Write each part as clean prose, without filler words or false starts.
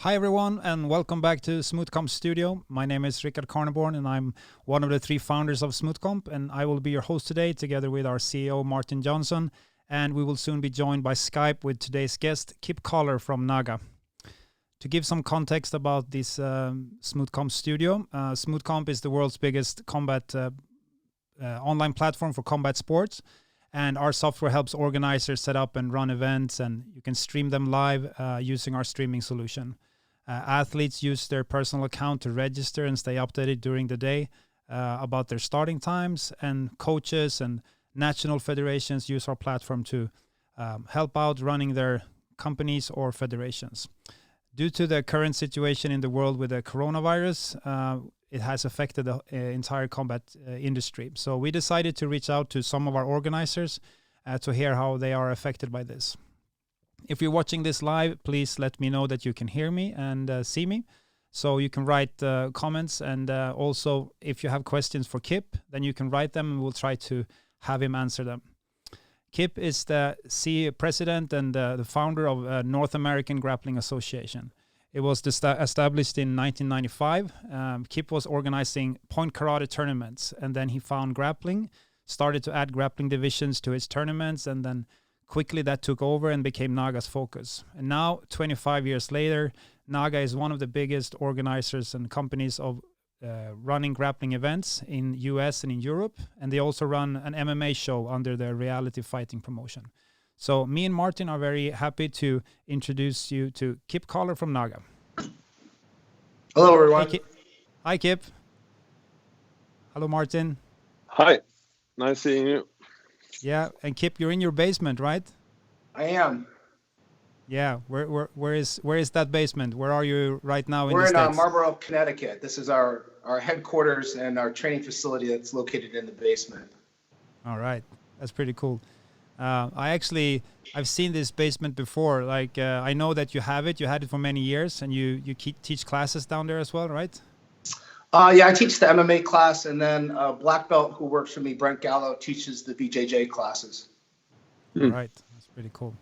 Hi everyone and welcome back to Smoothcomps Studio. My name is Rickard Carneborn and I'm one of the three founders of Smoothcomp, and I will be your host today together with our CEO Martin Johnson, and we will soon be joined by Skype with today's guest Kipp Kollar from NAGA. To give some context about this Smoothcomp Studio, Smoothcomp is the world's biggest combat online platform for combat sports, and our software helps organizers set up and run events, and you can stream them live using our streaming solution. Athletes use their personal account to register and stay updated during the day about their starting times, and coaches and national federations use our platform to help out running their companies or federations. Due to the current situation in the world with the coronavirus, it has affected the entire combat industry. So we decided to reach out to some of our organizers to hear how they are affected by this. If you're watching this live, please let me know that you can hear me and see me. So you can write comments, and also if you have questions for Kipp, then you can write them and we'll try to have him answer them. Kipp is the president and the founder of North American Grappling Association. It was established in 1995. Kipp was organizing point karate tournaments, and then he found grappling, started to add grappling divisions to his tournaments, and then quickly that took over and became NAGA's focus. And now, 25 years later, NAGA is one of the biggest organizers and companies of running grappling events in US and in Europe, and they also run an MMA show under their reality fighting promotion. So me and Martin are very happy to introduce you to Kipp Kollar from NAGA. Hello, everyone. Hi, Kipp. Hello, Martin. Hi. Nice seeing you. Yeah, and Kipp, you're in your basement, right? I am. Yeah, where is that basement? Where are you right now? We're in States? Marlborough, Connecticut. This is our headquarters and our training facility that's located in the basement. All right, that's pretty cool. I've seen this basement before. Like I know that you have it. You had it for many years, and you teach classes down there as well, right? Yeah, I teach the MMA class, and then black belt who works for me, Brent Gallo, teaches the BJJ classes. All right, that's pretty cool.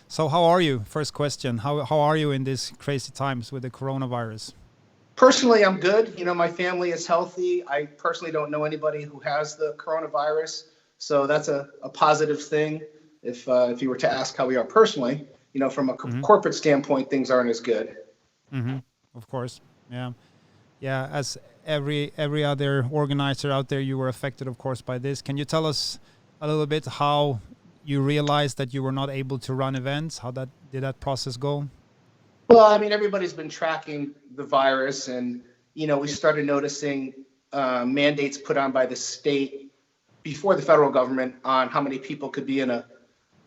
So how are you? First question. How are you in these crazy times with the coronavirus? Personally, I'm good. You know, my family is healthy. I personally don't know anybody who has the coronavirus, so that's a positive thing. If you were to ask how we are personally, you know, from a corporate standpoint, things aren't as good. Mm-hmm. Of course, yeah. Yeah, as every other organizer out there, you were affected, of course, by this. Can you tell us a little bit how you realized that you were not able to run events? How did that process go? Well, I mean, everybody's been tracking the virus, and you know, we started noticing mandates put on by the state before the federal government on how many people could be in a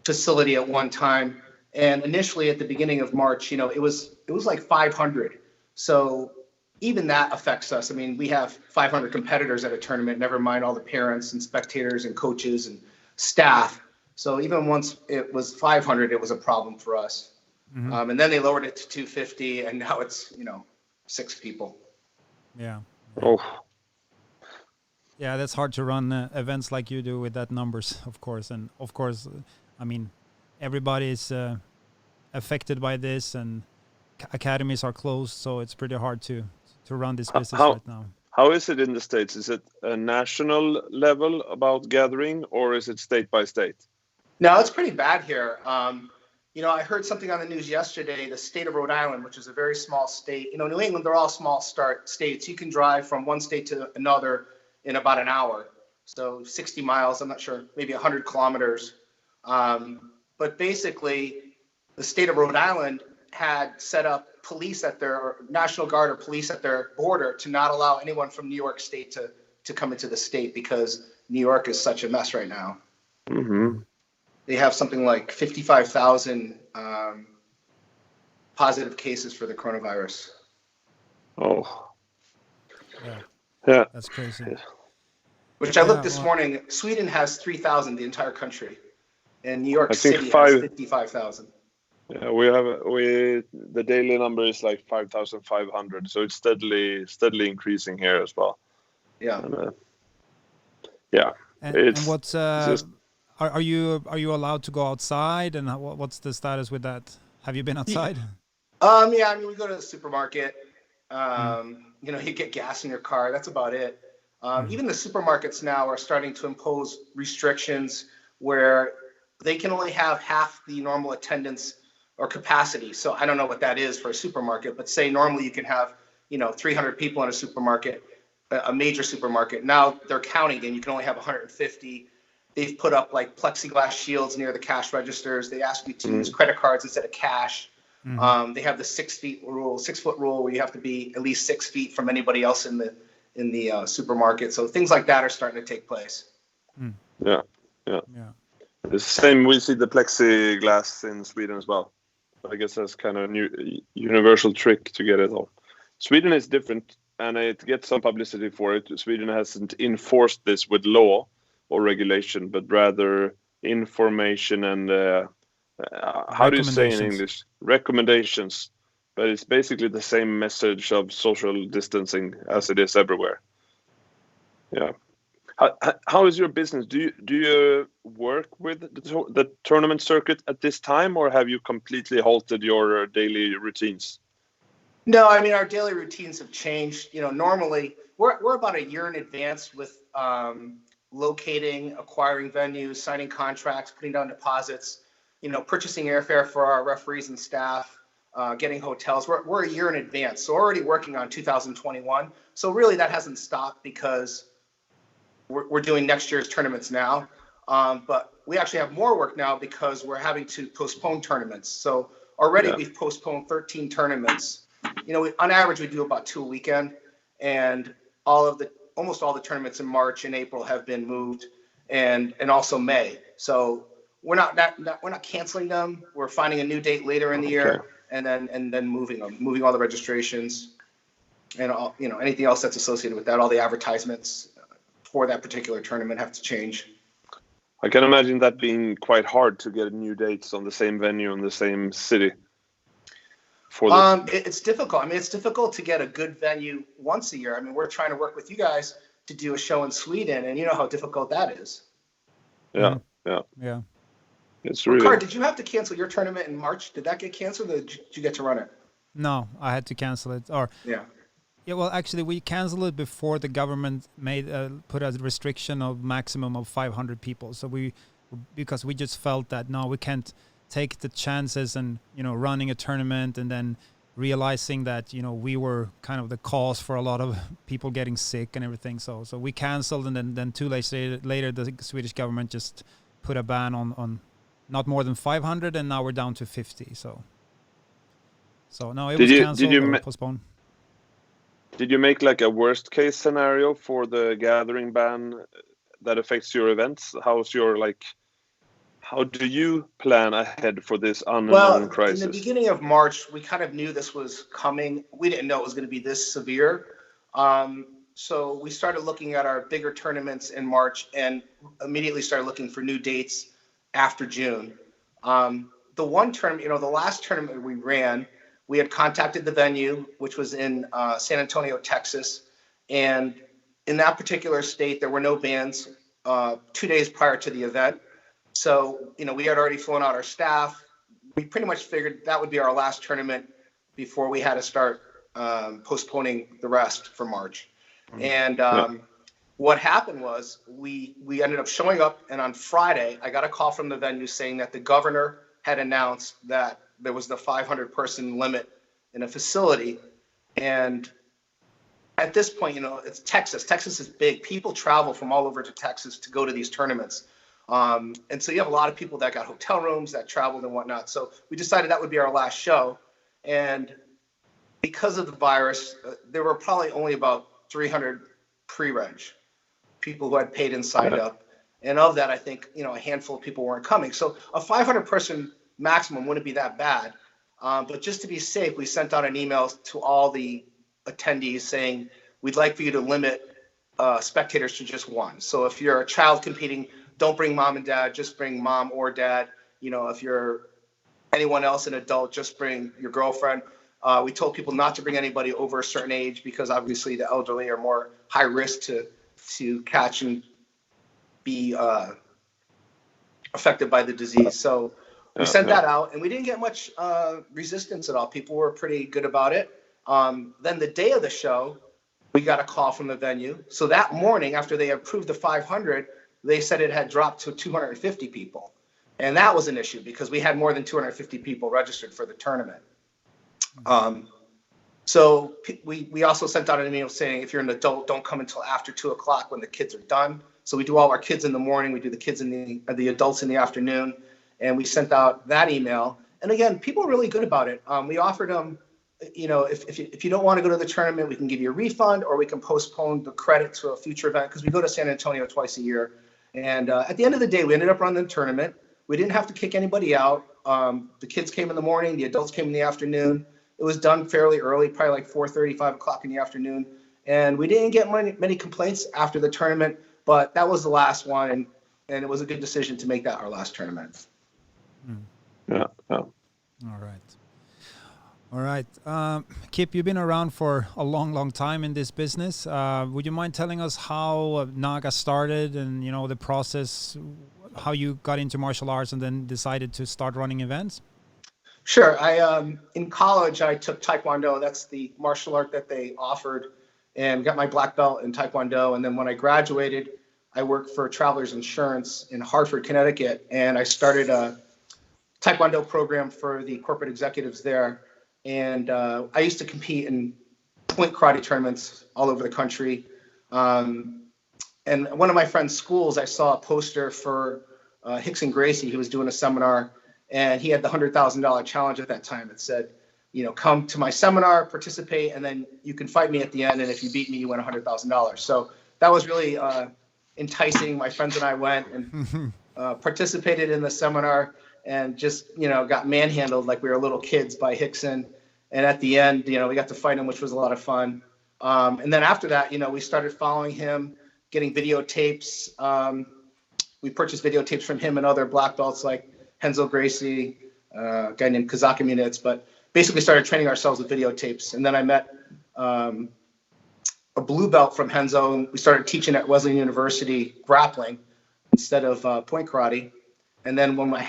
facility at one time. And initially, at the beginning of March, you know, it was like 500. So even that affects us. I mean, we have 500 competitors at a tournament, never mind all the parents and spectators and coaches and staff. So even once it was 500, it was a problem for us. Mm-hmm. And then they lowered it to 250, and now it's, you know, 6 people. Yeah. Oh. Yeah, that's hard to run events like you do with that numbers, of course. And of course, I mean, everybody is affected by this, and academies are closed, so it's pretty hard to run this business right now. How is it in the States? Is it a national level about gathering, or is it state by state? No, it's pretty bad here. You know, I heard something on the news yesterday. The state of Rhode Island, which is a very small state, you know, New England, they're all small states. You can drive from one state to another in about an hour. So 60 miles, I'm not sure, maybe 100 kilometers. But basically, the state of Rhode Island had set up police at their National Guard or police at their border to not allow anyone from New York State to come into the state, because New York is such a mess right now. Mm-hmm. They have something like 55,000 positive cases for the coronavirus. Oh. Yeah. That's crazy. Yeah. Which I looked this morning, Sweden has 3,000, the entire country. And New York City has 55,000. Yeah, the daily number is like 5,500, so it's steadily increasing here as well. Yeah. And, yeah. And what's are you allowed to go outside, and what's the status with that? Have you been outside? Yeah, I mean, we go to the supermarket. You get gas in your car. That's about it. Even the supermarkets now are starting to impose restrictions where they can only have half the normal attendance or capacity. So I don't know what that is for a supermarket, but say normally you can have, 300 people in a supermarket, a major supermarket. Now they're counting and you can only have 150. They've put up like plexiglass shields near the cash registers. They ask you to use credit cards instead of cash. They have the 6 foot rule, where you have to be at least 6 feet from anybody else in the supermarket. So things like that are starting to take place. Yeah. It's the same. We see the plexiglass in Sweden as well. I guess that's kind of a new universal trick to get it all. Sweden is different, and it gets some publicity for it. Sweden hasn't enforced this with law or regulation, but rather information and how do you say in English? Recommendations. But it's basically the same message of social distancing as it is everywhere. Yeah. How is your business? Do you work with the tournament circuit at this time, or have you completely halted your daily routines? No, I mean, our daily routines have changed. Normally we're about a year in advance with locating, acquiring venues, signing contracts, putting down deposits, purchasing airfare for our referees and staff, getting hotels. We're a year in advance. So we're already working on 2021. So really that hasn't stopped because we're doing next year's tournaments now. But we actually have more work now because we're having to postpone tournaments. So already we've postponed 13 tournaments. On average, we do about 2 a weekend, and almost all the tournaments in March and April have been moved, and also May. So we're not canceling them. We're finding a new date later in the year, and then moving all the registrations, and all anything else that's associated with that. All the advertisements for that particular tournament have to change. I can imagine that being quite hard to get new dates on the same venue in the same city. It's difficult. I mean, it's difficult to get a good venue once a year. I mean, we're trying to work with you guys to do a show in Sweden, and you know how difficult that is. Yeah. It's really. Ricard, did you have to cancel your tournament in March? Did that get canceled, or did you get to run it? No, I had to cancel it. Yeah, well, actually, we canceled it before the government put a restriction of maximum of 500 people. So because we just felt that no, we can't take the chances and running a tournament and then realizing that we were kind of the cause for a lot of people getting sick and everything. So we canceled, and then 2 days later the Swedish government just put a ban on not more than 500, and now we're down to 50. So no, it was canceled or postponed. Did you make like a worst case scenario for the gathering ban that affects your events? How do you plan ahead for this unknown crisis? In the beginning of March, we kind of knew this was coming. We didn't know it was going to be this severe. So we started looking at our bigger tournaments in March and immediately started looking for new dates after June. The one tournament, the last tournament we ran, we had contacted the venue, which was in San Antonio, Texas. And in that particular state, there were no bands 2 days prior to the event. So, we had already flown out our staff. We pretty much figured that would be our last tournament before we had to start postponing the rest for March. And what happened was we ended up showing up, and on Friday, I got a call from the venue saying that the governor had announced that there was the 500-person limit in a facility. And at this point, it's Texas. Texas is big. People travel from all over to Texas to go to these tournaments. And so you have a lot of people that got hotel rooms, that traveled and whatnot. So we decided that would be our last show. And because of the virus, there were probably only about 300 pre-reg people who had paid and signed up. And of that, I think, a handful of people weren't coming. So a 500-person maximum wouldn't be that bad. But just to be safe, we sent out an email to all the attendees saying, we'd like for you to limit spectators to just one. So if you're a child competing, don't bring mom and dad, just bring mom or dad. If you're anyone else, an adult, just bring your girlfriend. We told people not to bring anybody over a certain age because obviously the elderly are more high risk to catch and be affected by the disease. So we sent that out, and we didn't get much resistance at all. People were pretty good about it. Then the day of the show, we got a call from the venue. So that morning, after they approved the 500, they said it had dropped to 250 people. And that was an issue because we had more than 250 people registered for the tournament. So we also sent out an email saying, if you're an adult, don't come until after 2 o'clock when the kids are done. So we do all our kids in the morning. We do the kids in the adults in the afternoon. And we sent out that email. And again, people were really good about it. We offered them, if you don't want to go to the tournament, we can give you a refund, or we can postpone the credit to a future event, because we go to San Antonio twice a year. And at the end of the day, we ended up running the tournament. We didn't have to kick anybody out. The kids came in the morning. The adults came in the afternoon. It was done fairly early, probably like 4:30, 5 o'clock in the afternoon. And we didn't get many complaints after the tournament, but that was the last one. And it was a good decision to make that our last tournament. Yeah. All right. Kipp, you've been around for a long time in this business. Would you mind telling us how NAGA started and, the process, how you got into martial arts and then decided to start running events? Sure. In college, I took Taekwondo. That's the martial art that they offered, and got my black belt in Taekwondo. And then when I graduated, I worked for Travelers Insurance in Hartford, Connecticut, and I started a Taekwondo program for the corporate executives there. And I used to compete in point karate tournaments all over the country. And one of my friend's schools, I saw a poster for Rickson Gracie. He was doing a seminar, and he had the $100,000 challenge at that time. It said, come to my seminar, participate, and then you can fight me at the end. And if you beat me, you win $100,000. So that was really enticing. My friends and I went and participated in the seminar, and just, got manhandled like we were little kids by Rickson. And at the end, we got to fight him, which was a lot of fun. And then after that, we started following him, getting videotapes. We purchased videotapes from him and other black belts like Renzo Gracie, a guy named Kazaka Munitz, but basically started training ourselves with videotapes. And then I met a blue belt from Renzo, and we started teaching at Wesleyan University grappling instead of point karate. And then when we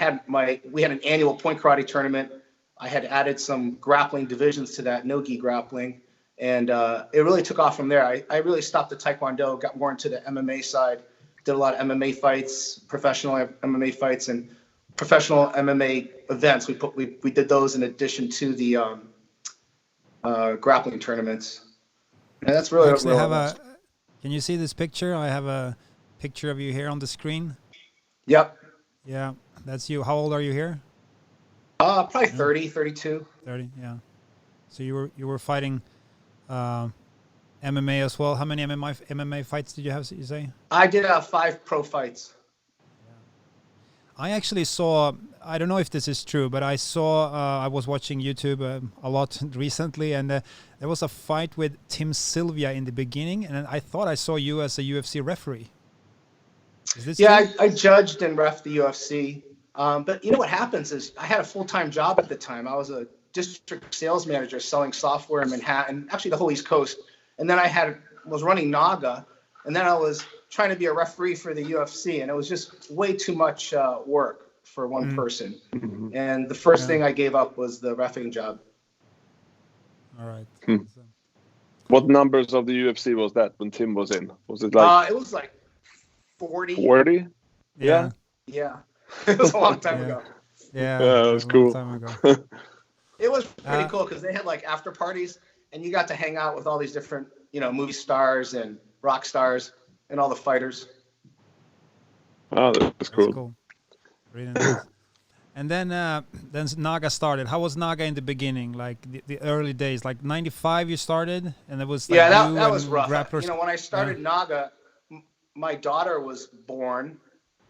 had an annual point karate tournament, I had added some grappling divisions to that, no-gi grappling. And it really took off from there. I really stopped the Taekwondo, got more into the MMA side, did a lot of MMA fights, professional MMA fights, and professional MMA events. We did those in addition to the grappling tournaments. And that's really Can you see this picture? I have a picture of you here on the screen. Yep. Yeah, that's you. How old are you here? Probably 30, 32. 30, yeah. So you were fighting MMA as well. How many MMA fights did you have, you say? I did 5 pro fights. Yeah. I actually saw, I don't know if this is true, but I was watching YouTube a lot recently, and there was a fight with Tim Sylvia in the beginning, and I thought I saw you as a UFC referee. Is this true? I judged and ref the UFC. But what happens is I had a full-time job at the time. I was a district sales manager selling software in Manhattan, actually the whole East Coast. And then I was running NAGA, and then I was trying to be a referee for the UFC, and it was just way too much work for one person. Mm-hmm. And the first thing I gave up was the reffing job. All right. What numbers of the UFC was that when Tim was in? Was it like? It was like 40. 40? Yeah. Yeah. It was a long time ago. Yeah, it was cool. Time ago. It was pretty cool because they had like after parties, and you got to hang out with all these different, movie stars and rock stars and all the fighters. Oh, that's cool. That's cool. Really nice. And then NAGA started. How was NAGA in the beginning? Like the early days, like 95 you started, and it was like that was rough. When I started NAGA, my daughter was born.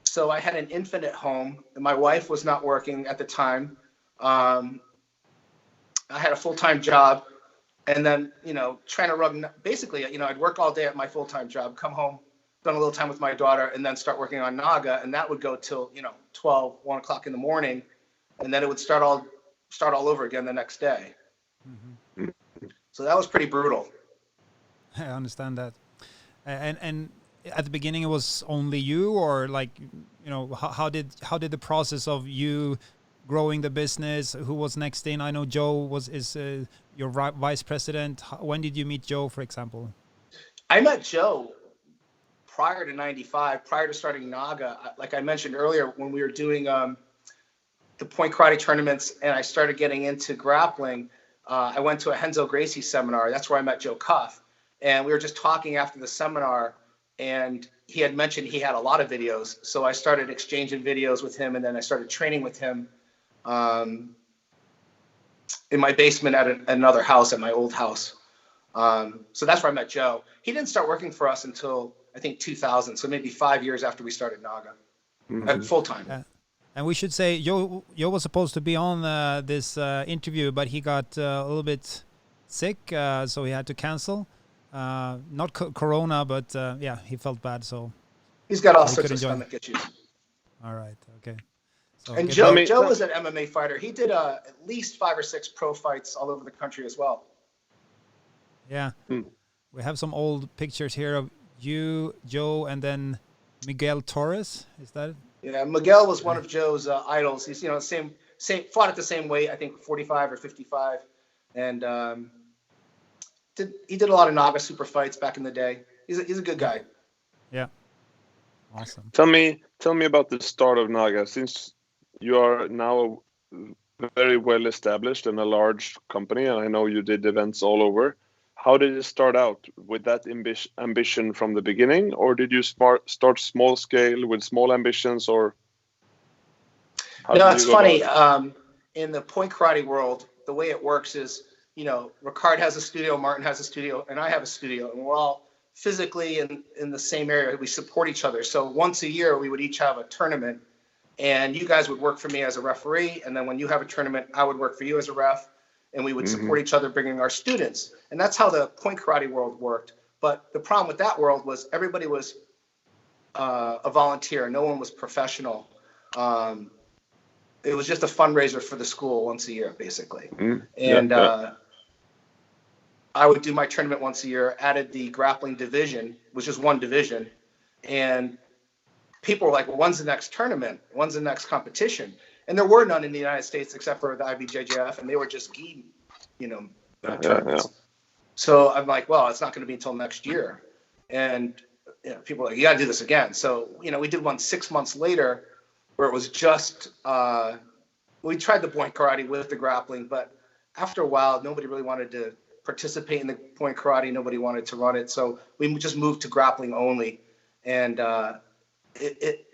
So I had an infant at home, and my wife was not working at the time. I had a full-time job, and then, trying to run, basically, I'd work all day at my full-time job, come home, spend a little time with my daughter, and then start working on NAGA, and that would go till, 12, 1 o'clock in the morning, and then it would start all over again the next day. Mm-hmm. So that was pretty brutal. I understand that. And at the beginning it was only you, or like, how did the process of you growing the business? Who was next in? I know Joe is your vice president. When did you meet Joe, for example? I met Joe prior to '95, prior to starting NAGA. Like I mentioned earlier, when we were doing the point karate tournaments and I started getting into grappling, I went to a Renzo Gracie seminar. That's where I met Joe Cuff. And we were just talking after the seminar, and he had mentioned he had a lot of videos. So I started exchanging videos with him, and then I started training with him in my basement at another house, at my old house. So that's where I met Joe. He didn't start working for us until, I think, 2000, so maybe 5 years after we started NAGA, full-time. And we should say Joe was supposed to be on this interview, but he got a little bit sick, so he had to cancel. Not corona, but yeah, he felt bad, so he's got all sorts of stomach issues. All right, okay. So and Joe was an MMA fighter. He did at least 5 or 6 pro fights all over the country as well. Yeah, we have some old pictures here of you, Joe, and then Miguel Torres. Is that it? Yeah, Miguel was one of Joe's idols. He's same fought at the same weight, I think 45 or 55, and he did a lot of NAGA super fights back in the day. He's a good guy. Yeah, awesome. Tell me about the start of NAGA, since you are now very well established and a large company, and I know you did events all over. How did it start out? With that ambition from the beginning, or did you start small scale with small ambitions, or? No, it's funny. In the point karate world, the way it works is, Ricard has a studio, Martin has a studio, and I have a studio, and we're all physically in the same area. We support each other. So once a year, we would each have a tournament, and you guys would work for me as a referee, and then when you have a tournament, I would work for you as a ref, and we would support each other, bringing our students. And that's how the point karate world worked. But the problem with that world was everybody was a volunteer. No one was professional. It was just a fundraiser for the school once a year, basically. And I would do my tournament once a year, added the grappling division, which is one division. And people were like, well, when's the next tournament? When's the next competition? And there were none in the United States except for the IBJJF, and they were just gi, tournaments. So I'm like, well, it's not going to be until next year. And people were like, you got to do this again. So, we did one 6 months later where it was just, we tried the point karate with the grappling, but after a while, nobody really wanted to participate in the point karate. Nobody wanted to run it. So we just moved to grappling only. And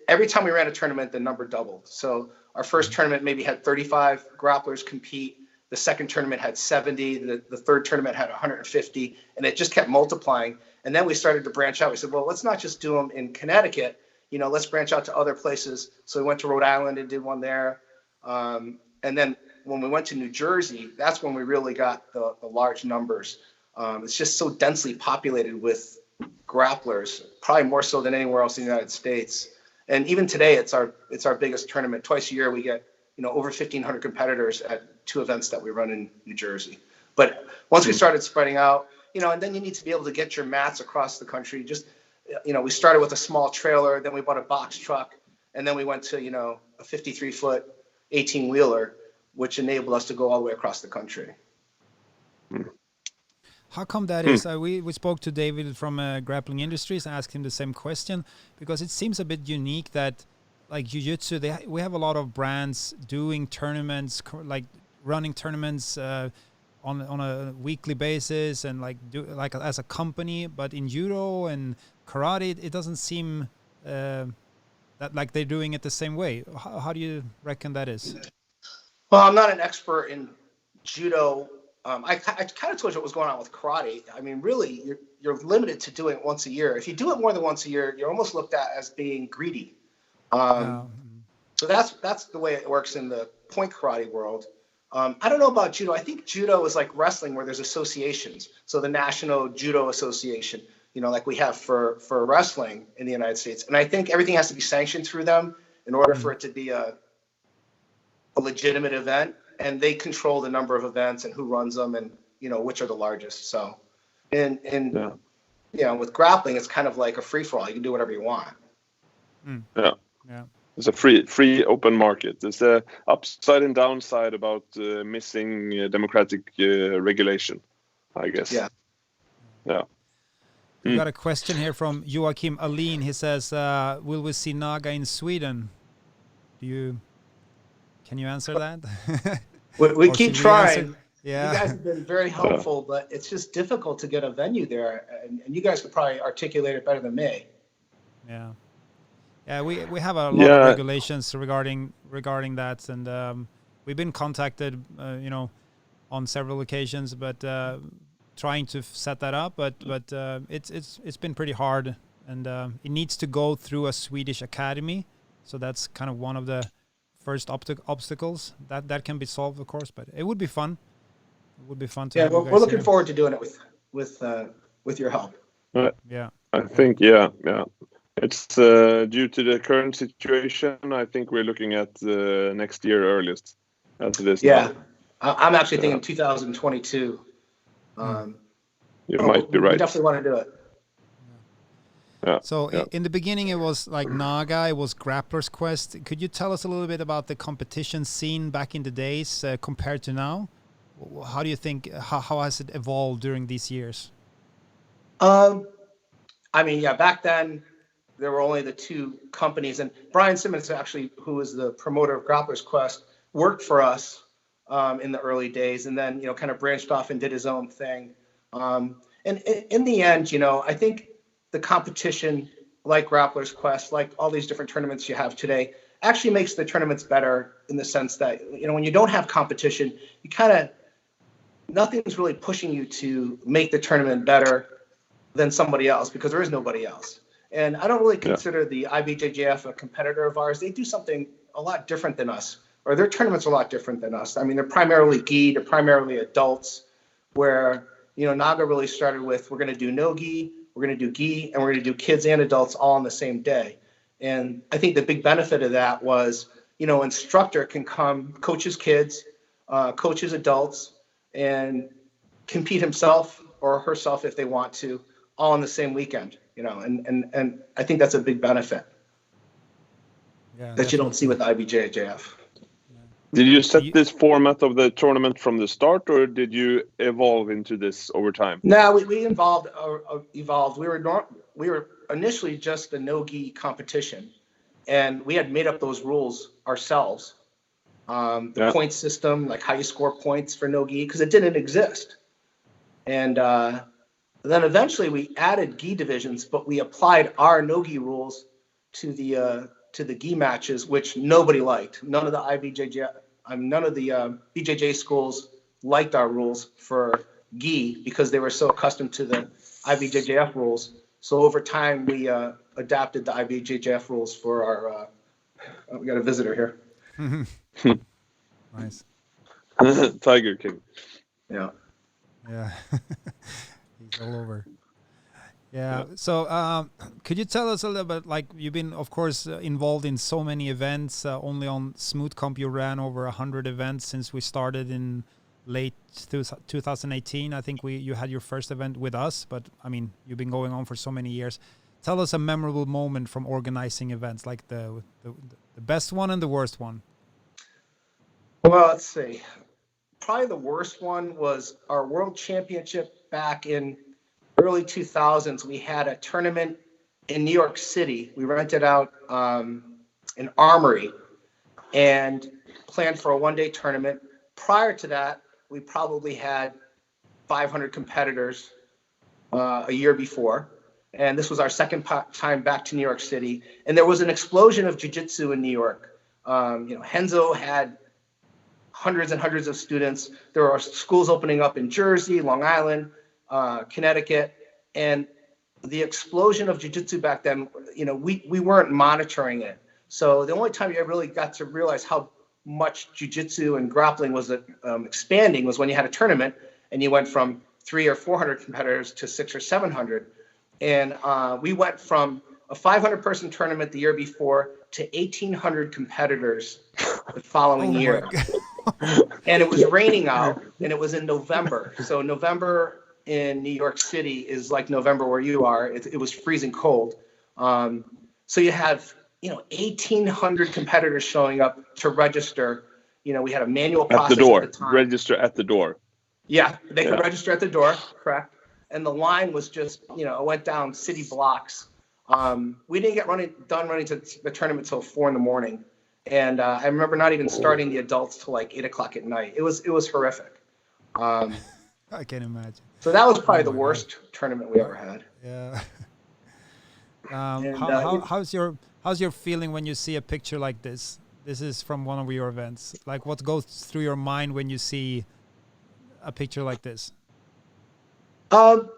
every time we ran a tournament, the number doubled. So our first tournament maybe had 35 grapplers compete. The second tournament had 70. The third tournament had 150. And it just kept multiplying. And then we started to branch out. We said, well, let's not just do them in Connecticut. Let's branch out to other places. So we went to Rhode Island and did one there. And then when we went to New Jersey, that's when we really got the large numbers. It's just so densely populated with grapplers, probably more so than anywhere else in the United States. And even today, it's our biggest tournament. Twice a year, we get over 1,500 competitors at 2 events that we run in New Jersey. But once we started spreading out, and then you need to be able to get your mats across the country. Just we started with a small trailer, then we bought a box truck, and then we went to a 53-foot 18-wheeler, which enabled us to go all the way across the country. How come that is? We spoke to David from Grappling Industries and asked him the same question, because it seems a bit unique that, like Jiu-Jitsu, we have a lot of brands doing tournaments, like running tournaments on a weekly basis, and like as a company. But in judo and karate, it doesn't seem that like they're doing it the same way. How do you reckon that is? Well, I'm not an expert in judo. I kind of told you what was going on with karate. I mean, really, you're limited to doing it once a year. If you do it more than once a year, you're almost looked at as being greedy. So that's the way it works in the point karate world. I don't know about judo. I think judo is like wrestling, where there's associations. So the National Judo Association, like we have for wrestling in the United States. And I think everything has to be sanctioned through them in order for it to be a legitimate event. And they control the number of events and who runs them, and which are the largest. So, with grappling, it's kind of like a free for all. You can do whatever you want. Yeah. It's a free open market. There's a upside and downside about missing democratic regulation, I guess. Yeah. We got a question here from Joachim Alin. He says, will we see NAGA in Sweden? Can you answer that? We keep trying. Yeah. You guys have been very helpful, but it's just difficult to get a venue there. And you guys could probably articulate it better than me. Yeah. Yeah, we have a lot of regulations regarding that, and we've been contacted, on several occasions, but trying to set that up, but it's been pretty hard, and it needs to go through a Swedish academy, so that's kind of one of the first obstacles that can be solved, of course, but it would be fun. It would be fun to. Yeah, we're looking forward to doing it with your help. Yeah, I think it's due to the current situation. I think we're looking at next year earliest, as it is now. I'm actually thinking 2022. You might be right. We definitely want to do it. Yeah. So in the beginning, it was like NAGA, it was Grappler's Quest. Could you tell us a little bit about the competition scene back in the days compared to now? How do you think, how has it evolved during these years? Back then, there were only the two companies, and Brian Simmons, actually, who was the promoter of Grappler's Quest, worked for us in the early days, and then kind of branched off and did his own thing. And in the end, I think the competition, like Grappler's Quest, like all these different tournaments you have today, actually makes the tournaments better in the sense that when you don't have competition, nothing's really pushing you to make the tournament better than somebody else, because there is nobody else. And I don't really consider the IBJJF a competitor of ours. They do something a lot different than us, or their tournaments are a lot different than us. I mean, they're primarily gi, they're primarily adults, where, NAGA really started with, we're going to do no gi, we're going to do gi, and we're going to do kids and adults all on the same day. And I think the big benefit of that was, instructor can come, coaches kids, coaches adults, and compete himself or herself if they want to, all on the same weekend, and I think that's a big benefit that you don't see with the IBJJF. Did you set this format of the tournament from the start, or did you evolve into this over time? No, we evolved. We were initially just a no-gi competition, and we had made up those rules ourselves. The point system, like how you score points for no-gi, because it didn't exist. And then eventually we added gi divisions, but we applied our no-gi rules to the gi matches, which nobody liked. None of the BJJ schools liked our rules for gi because they were so accustomed to the IBJJF rules. So over time, we adapted the IBJJF rules for our. We got a visitor here. Nice. Tiger King. Yeah. Yeah. He's all over. Yeah. So could you tell us a little bit, like, you've been, of course, involved in so many events. Only on Smoothcomp, you ran over 100 events since we started in late 2018. I think you had your first event with us, but I mean, you've been going on for so many years. Tell us a memorable moment from organizing events, like the best one and the worst one. Well, let's see. Probably the worst one was our World Championship back in early 2000s. We had a tournament in New York City. We rented out an armory and planned for a one-day tournament. Prior to that, we probably had 500 competitors a year before. And this was our second time back to New York City. And there was an explosion of jiu-jitsu in New York. Henzo had hundreds and hundreds of students. There are schools opening up in Jersey, Long Island, Connecticut, and the explosion of jiu-jitsu back then, we weren't monitoring it. So the only time you really got to realize how much jiu-jitsu and grappling was expanding was when you had a tournament and you went from 300 or 400 competitors to 600 or 700. And we went from a 500-person tournament the year before to 1,800 competitors the following year. And it was raining out, and it was in November. So November in New York City is like November where you are. It was freezing cold. So you have, 1,800 competitors showing up to register. We had a manual at process the door. at the time. Register at the door. Yeah, they could register at the door, correct. And the line was just, it went down city blocks. We didn't get done running to the tournament till 4 a.m. And I remember not even starting the adults till like 8 o'clock at night. It was horrific. I can imagine. So that was probably the worst tournament we ever had. Yeah. And, how's your feeling when you see a picture like this? This is from one of your events. Like, what goes through your mind when you see a picture like this? I'm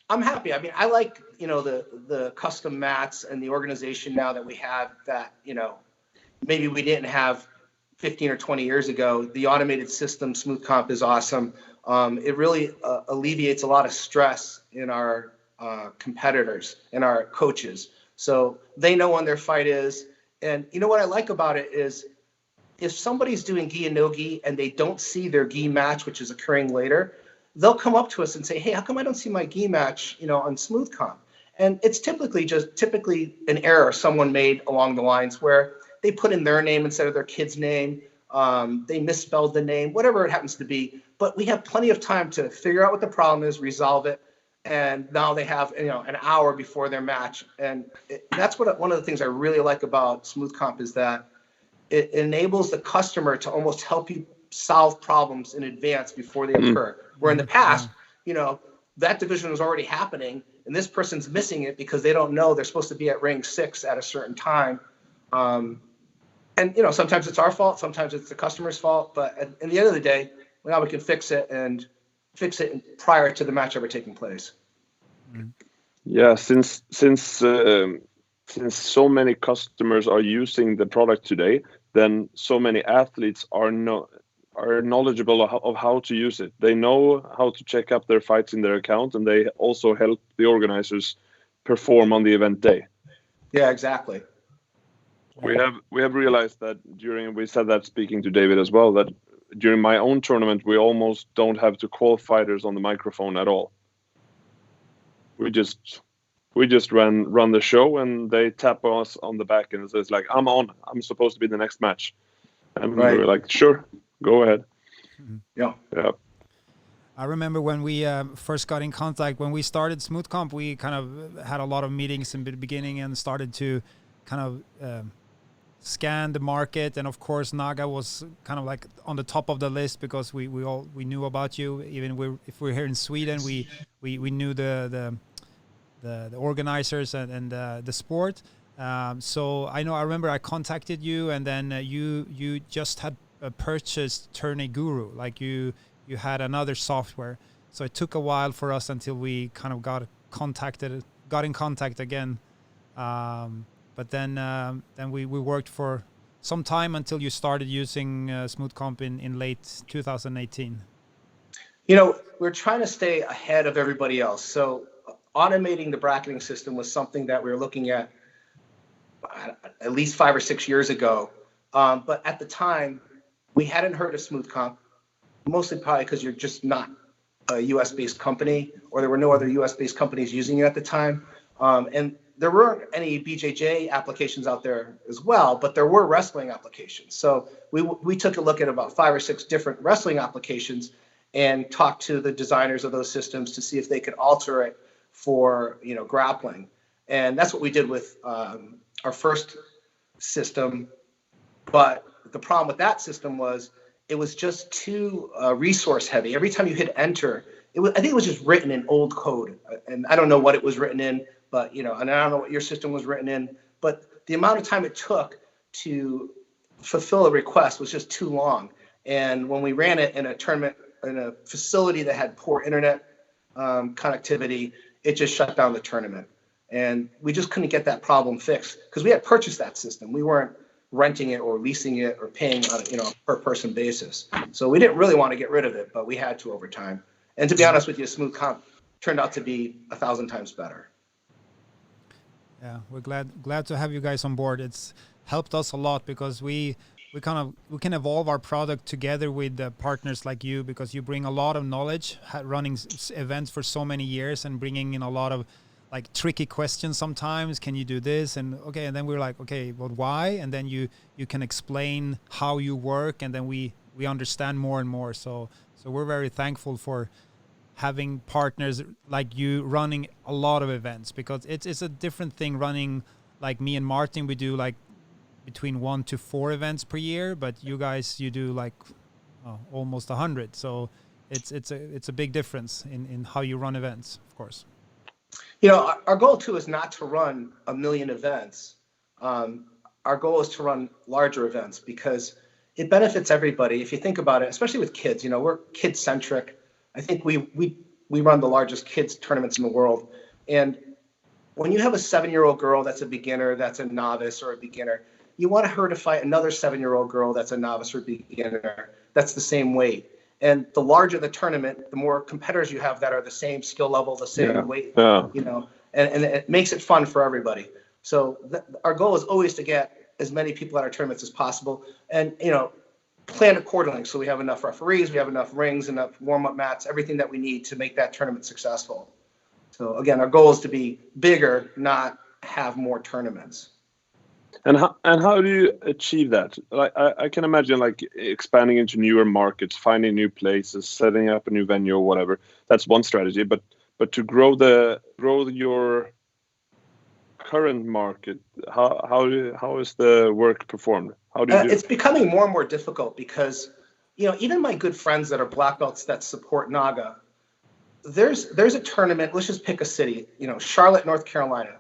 happy. I mean, I like, the custom mats and the organization now that we have that, maybe we didn't have 15 or 20 years ago. The automated system, Smoothcomp, is awesome. It really alleviates a lot of stress in our competitors and our coaches. So they know when their fight is. And what I like about it is if somebody's doing gi and no gi and they don't see their gi match, which is occurring later, they'll come up to us and say, hey, how come I don't see my gi match, on Smoothcomp? And it's typically an error someone made along the lines where they put in their name instead of their kid's name. They misspelled the name, whatever it happens to be. But we have plenty of time to figure out what the problem is, resolve it. And now they have, an hour before their match. And that's one of the things I really like about Smoothcomp is that it enables the customer to almost help you solve problems in advance before they occur. Where in the past, that division was already happening and this person's missing it because they don't know they're supposed to be at ring 6 at a certain time. And sometimes it's our fault, sometimes it's the customer's fault. But at the end of the day, now we can fix it prior to the match ever taking place. Yeah, since so many customers are using the product today, then so many athletes are knowledgeable of how to use it. They know how to check up their fights in their account, and they also help the organizers perform on the event day. Yeah, exactly. We have realized that we said that speaking to David as well, that during my own tournament, we almost don't have to call fighters on the microphone at all. We just run the show and they tap us on the back and it says like, I'm supposed to be the next match. And we're like, sure, go ahead. Yeah. I remember when we first got in contact, when we started Smoothcomp, we kind of had a lot of meetings in the beginning and started to kind of scan the market. And of course, NAGA was kind of like on the top of the list because we knew about you. Even if we're here in Sweden, we knew the organizers and the sport. So I remember I contacted you, and then you just had purchased Tourney Guru, like you had another software. So it took a while for us until we kind of got in contact again. But then we worked for some time until you started using Smoothcomp in late 2018. We're trying to stay ahead of everybody else. So automating the bracketing system was something that we were looking at least 5 or 6 years ago. But at the time, we hadn't heard of Smoothcomp, mostly probably because you're just not a US-based company, or there were no other US-based companies using it at the time. And there weren't any BJJ applications out there as well, but there were wrestling applications. So we took a look at about 5 or 6 different wrestling applications and talked to the designers of those systems to see if they could alter it for grappling. And that's what we did with our first system. But the problem with that system was it was just too resource heavy. Every time you hit enter, I think it was just written in old code. And I don't know what it was written in, but and I don't know what your system was written in. But the amount of time it took to fulfill a request was just too long. And when we ran it in a tournament in a facility that had poor internet connectivity, it just shut down the tournament. And we just couldn't get that problem fixed because we had purchased that system. We weren't renting it or leasing it or paying on a per person basis. So we didn't really want to get rid of it, but we had to over time. And to be honest with you, Smoothcomp turned out to be 1,000 times better. Yeah, we're glad to have you guys on board. It's helped us a lot because we can evolve our product together with partners like you, because you bring a lot of knowledge running events for so many years and bringing in a lot of like tricky questions sometimes. Can you do this? And okay, and then we're like, okay, but why? And then you can explain how you work, and then we understand more and more. So we're very thankful for having partners like you running a lot of events, because it's a different thing running, like me and Martin, we do like between 1 to 4 events per year, but you guys, you do like almost 100. So it's a big difference in how you run events, of course. You know, our goal too is not to run 1 million events. Our goal is to run larger events because it benefits everybody. If you think about it, especially with kids, you know, we're kid centric. I think we run the largest kids tournaments in the world. And when you have a 7-year-old girl that's a beginner, that's a novice or a beginner, you want her to fight another 7-year-old girl that's a novice or beginner that's the same weight. And the larger the tournament, the more competitors you have that are the same skill level, the same weight, you know, and it makes it fun for everybody. So our goal is always to get as many people at our tournaments as possible, and, you know, plan accordingly. So we have enough referees, we have enough rings, enough warm-up mats, everything that we need to make that tournament successful. So again, our goal is to be bigger, not have more tournaments. And how do you achieve that? Like I can imagine like expanding into newer markets, finding new places, setting up a new venue or whatever. That's one strategy. But to grow your current market, how is the work performed? How do you do It's becoming more and more difficult because, you know, even my good friends that are black belts that support NAGA, there's a tournament. Let's just pick a city. You know, Charlotte, North Carolina.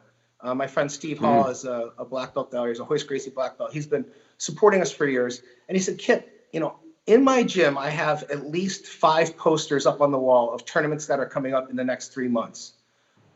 My friend Steve Hall is a black belt there. He's a Hoist Gracie black belt. He's been supporting us for years. And he said, Kipp, you know, in my gym, I have at least 5 posters up on the wall of tournaments that are coming up in the next 3 months.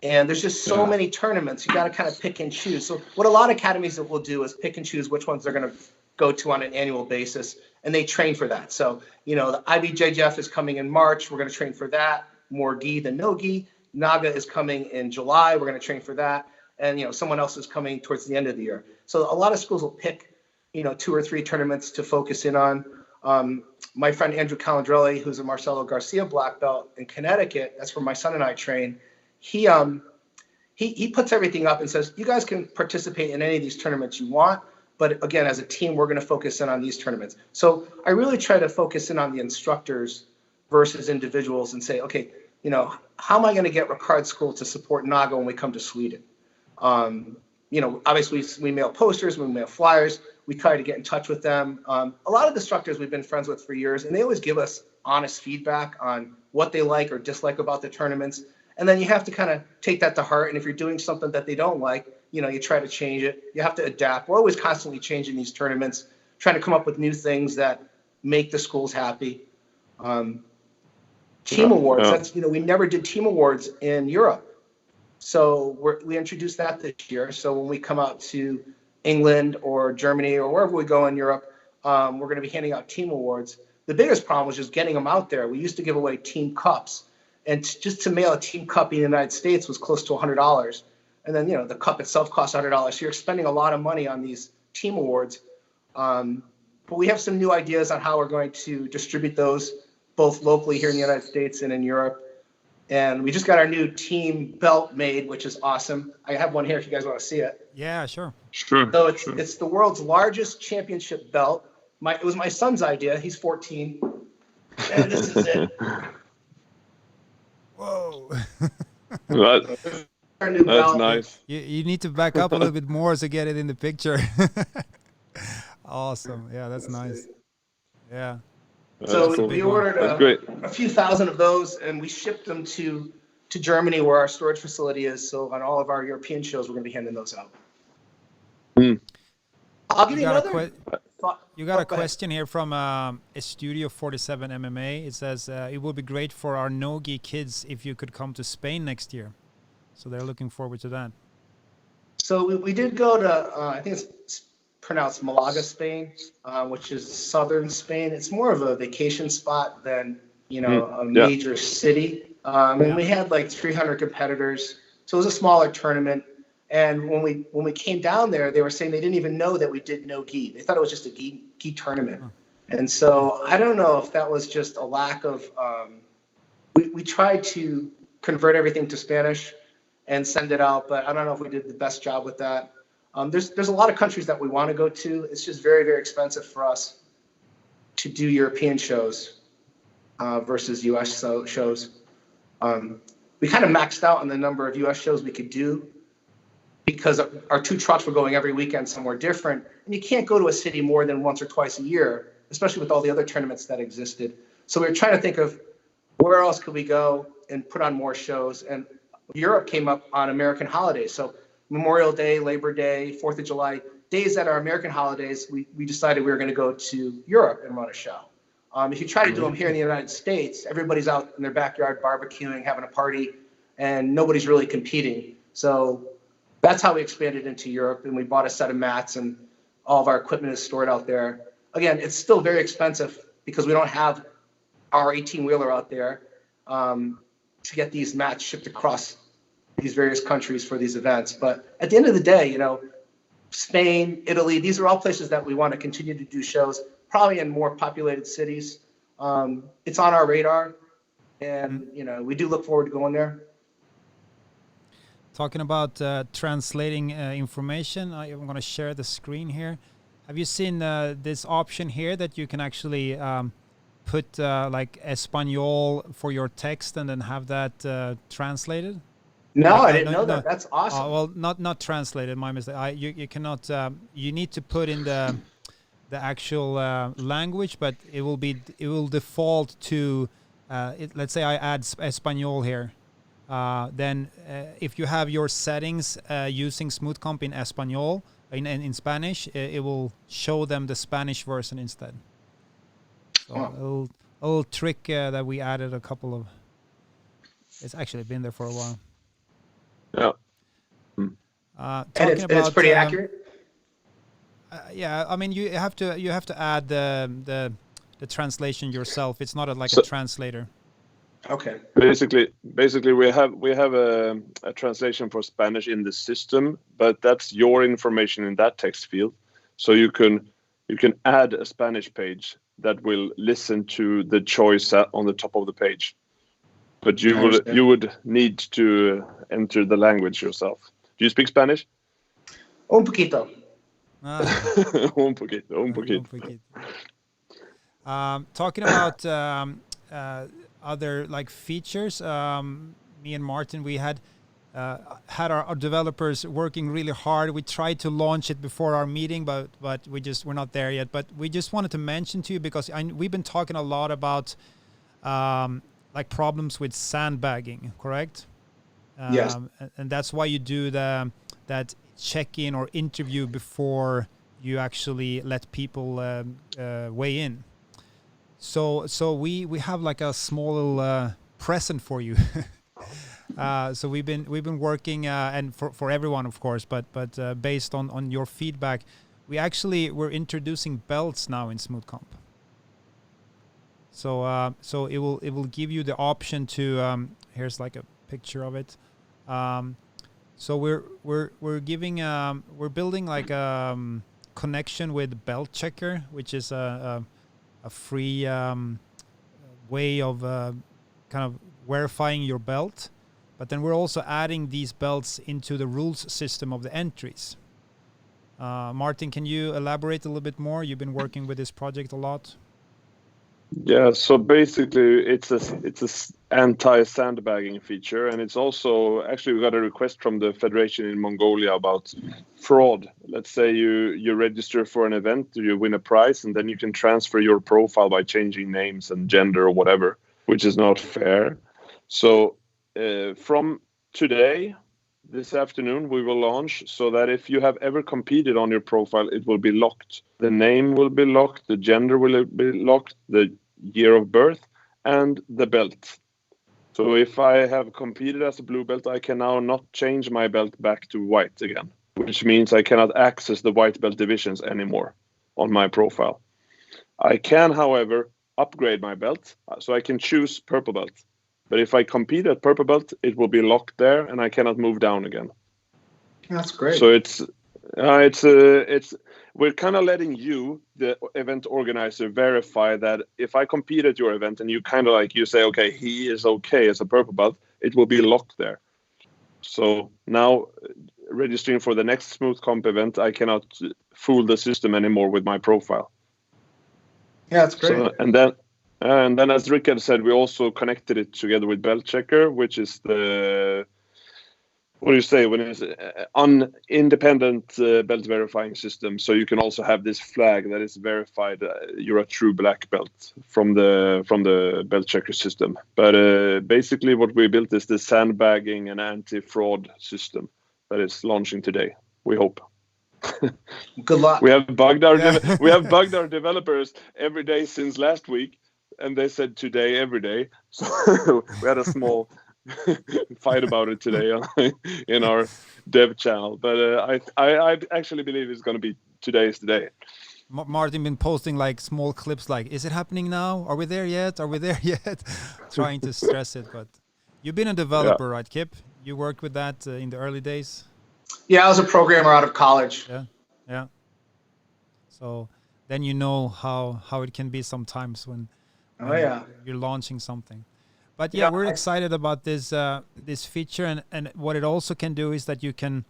And there's just so many tournaments. You got to kind of pick and choose. So what a lot of academies will do is pick and choose which ones they're going to go to on an annual basis. And they train for that. So, you know, the IBJJF is coming in March. We're going to train for that. More gi than no gi. NAGA is coming in July. We're going to train for that. And, you know, someone else is coming towards the end of the year. So a lot of schools will pick, you know, 2 or 3 tournaments to focus in on. My friend Andrew Calandrelli, who's a Marcelo Garcia black belt in Connecticut, that's where my son and I train. He puts everything up and says, you guys can participate in any of these tournaments you want. But again, as a team, we're going to focus in on these tournaments. So I really try to focus in on the instructors versus individuals and say, okay, you know, how am I going to get Ricard School to support NAGA when we come to Sweden? You know, obviously we mail posters, we mail flyers, we try to get in touch with them. A lot of the instructors we've been friends with for years, and they always give us honest feedback on what they like or dislike about the tournaments. And then you have to kind of take that to heart. And if you're doing something that they don't like, you know, you try to change it. You have to adapt. We're always constantly changing these tournaments, trying to come up with new things that make the schools happy. Team awards, that's, you know, we never did team awards in Europe. So we introduced that this year. So when we come out to England or Germany or wherever we go in Europe, we're going to be handing out team awards. The biggest problem was just getting them out there. We used to give away team cups. And just to mail a team cup in the United States was close to $100. And then, you know, the cup itself costs $100. So you're spending a lot of money on these team awards. But we have some new ideas on how we're going to distribute those both locally here in the United States and in Europe. And we just got our new team belt made, which is awesome. I have one here if you guys want to see it. Yeah, sure. Sure. So it's the world's largest championship belt. It was my son's idea. He's 14. And this is it. Whoa. That's nice. You need to back up a little bit more to get it in the picture. Awesome. Yeah, that's nice. Yeah. So we ordered a few thousand of those, and we shipped them to Germany, where our storage facility is. So on all of our European shows, we're going to be handing those out. I'll give you another. You got a question here from a Studio 47 MMA. It says, it would be great for our no-gi kids if you could come to Spain next year. So they're looking forward to that. So we did go to, I think it's pronounced Malaga, Spain, which is southern Spain. It's more of a vacation spot than, you know, a major city. And we had like 300 competitors. So it was a smaller tournament. And when we came down there, they were saying they didn't even know that we did no gi. They thought it was just a gi tournament. And so I don't know if that was just a lack of, we tried to convert everything to Spanish. and send it out. But I don't know if we did the best job with that. There's a lot of countries that we want to go to. It's just very, very expensive for us to do European shows versus US shows. We kind of maxed out on the number of US shows we could do because our 2 trucks were going every weekend somewhere different. And you can't go to a city more than once or twice a year, especially with all the other tournaments that existed. So we were trying to think of where else could we go and put on more shows. And Europe came up on American holidays. So Memorial Day, Labor Day, 4th of July, days that are American holidays, we decided we were going to go to Europe and run a show. If you try to do them here in the United States, everybody's out in their backyard barbecuing, having a party, and nobody's really competing. So that's how we expanded into Europe, and we bought a set of mats, and all of our equipment is stored out there. Again, it's still very expensive because we don't have our 18-wheeler out there to get these mats shipped across these various countries for these events. But at the end of the day, Spain, Italy, these are all places that we want to continue to do shows, probably in more populated cities. It's on our radar, and we do look forward to going there. Talking about translating information, I'm going to share the screen here. Have you seen this option here that you can actually put like Espanol for your text and then have that translated? No, I didn't know that. That's awesome. Well, not translated. My mistake. You cannot. You need to put in the actual language, but it will default to. Let's say I add Espanol here. Then if you have your settings using Smoothcomp in Espanol in Spanish, it will show them the Spanish version instead. So a little trick that we added a couple of. It's actually been there for a while. Yeah. And it's pretty accurate. Yeah, I mean you have to add the translation yourself. It's not a translator. Okay. Basically, we have a translation for Spanish in the system, but that's your information in that text field. So you can add a Spanish page that will listen to the choice on the top of the page. But you would need to enter the language yourself. Do you speak Spanish? Un poquito. Un poquito. Talking about other like features, me and Martin, we had our developers working really hard. We tried to launch it before our meeting, but we're not there yet. But we just wanted to mention to you because we've been talking a lot about like problems with sandbagging, correct? Yes. And that's why you do that check-in or interview before you actually let people weigh in. So we have like a small little present for you. So we've been working and for everyone, of course, but based on your feedback, we're introducing belts now in Smoothcomp. So it will give you the option to here's like a picture of it. So we're building like a connection with Belt Checker, which is a free way of kind of verifying your belt. But then we're also adding these belts into the rules system of the entries. Martin, can you elaborate a little bit more? You've been working with this project a lot. Yeah, so basically it's a anti-sandbagging feature, and it's also actually we got a request from the Federation in Mongolia about fraud. Let's say you register for an event, you win a prize, and then you can transfer your profile by changing names and gender or whatever, which is not fair. So from today, this afternoon, we will launch so that if you have ever competed on your profile, it will be locked. The name will be locked, the gender will be locked, the year of birth, and the belt. So if I have competed as a blue belt, I can now not change my belt back to white again, which means I cannot access the white belt divisions anymore on my profile. I can, however, upgrade my belt, so I can choose purple belt. But if I compete at purple belt, it will be locked there, and I cannot move down again. That's great. So it's we're kind of letting you, the event organizer, verify that if I compete at your event and you kind of like you say, okay, he is okay as a purple belt, it will be locked there. So now registering for the next Smoothcomp event, I cannot fool the system anymore with my profile. Yeah, that's great. So, and then as Rickard said, we also connected it together with Belt Checker, which is the, what do you say, when it's an independent belt verifying system. So you can also have this flag that is verified you're a true black belt from the Belt Checker system. But basically what we built is the sandbagging and anti-fraud system that is launching today, we hope. Good luck. We have bugged our developers every day since last week, and they said today every day. So we had a small fight about it today in our dev channel. But I actually believe it's going to be today's the day. Martin been posting like small clips like, is it happening now? Are we there yet? Are we there yet? Trying to stress it. But you've been a developer, right, Kipp? You worked with that in the early days? Yeah, I was a programmer out of college. Yeah. So then you know how it can be sometimes when you're launching something. But yeah, we're excited about this this feature, and what it also can do is that you can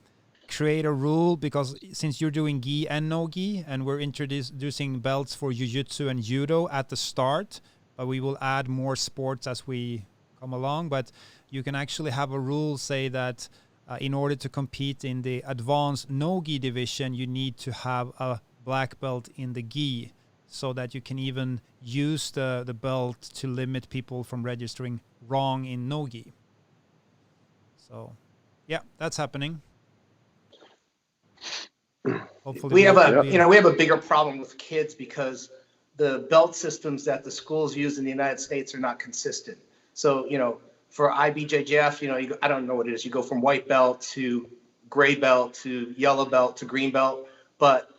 create a rule, because since you're doing gi and no gi, and we're introducing belts for jiu-jitsu and judo at the start, but we will add more sports as we come along. But you can actually have a rule say that in order to compete in the advanced no-gi division, you need to have a black belt in the gi, so that you can even use the belt to limit people from registering wrong in no-gi. So, yeah, that's happening. Hopefully we have a bigger problem with kids because the belt systems that the schools use in the United States are not consistent. So, for IBJJF, I don't know what it is. You go from white belt to gray belt to yellow belt to green belt, but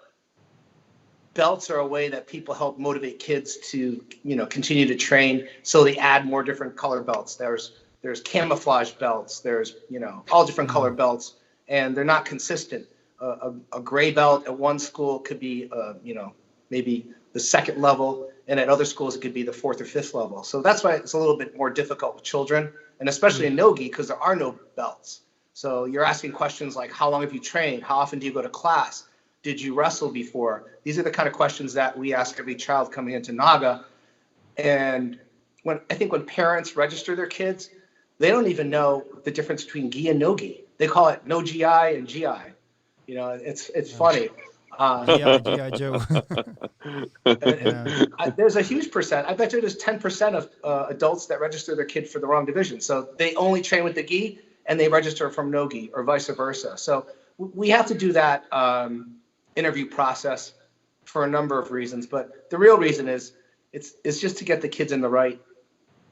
belts are a way that people help motivate kids to, continue to train. So they add more different color belts. There's camouflage belts. There's, all different color belts, and they're not consistent. A gray belt at one school could be, maybe the second level, and at other schools it could be the fourth or fifth level. So that's why it's a little bit more difficult with children, and especially in no-gi, because there are no belts. So you're asking questions like, how long have you trained? How often do you go to class? Did you wrestle before? These are the kind of questions that we ask every child coming into NAGA. And when parents register their kids, they don't even know the difference between gi and no gi. They call it no GI and GI. It's funny. G.I. Joe. There's a huge percent. I bet you there's 10% of adults that register their kid for the wrong division. So they only train with the gi and they register from no gi, or vice versa. So we have to do that interview process for a number of reasons. But the real reason is it's just to get the kids in the right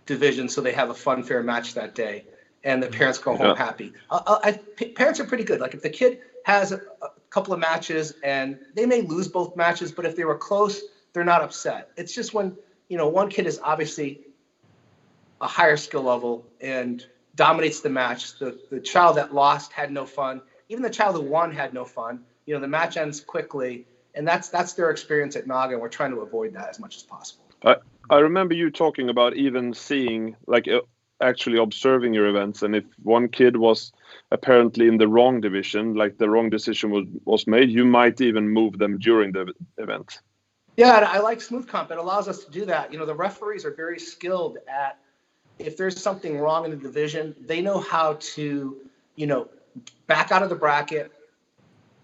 division so they have a fun, fair match that day, and the parents go home happy. Parents are pretty good. Like if the kid has a couple of matches and they may lose both matches, but if they were close, they're not upset. It's just when, one kid is obviously a higher skill level and dominates the match. The child that lost had no fun. Even the child who won had no fun. The match ends quickly, and that's their experience at NAGA, and we're trying to avoid that as much as possible. I remember you talking about even seeing, like, actually observing your events, and if one kid was apparently in the wrong division, like the wrong decision was made, you might even move them during the event. Yeah, and I like Smoothcomp. It allows us to do that. The referees are very skilled at, if there's something wrong in the division, they know how to, back out of the bracket,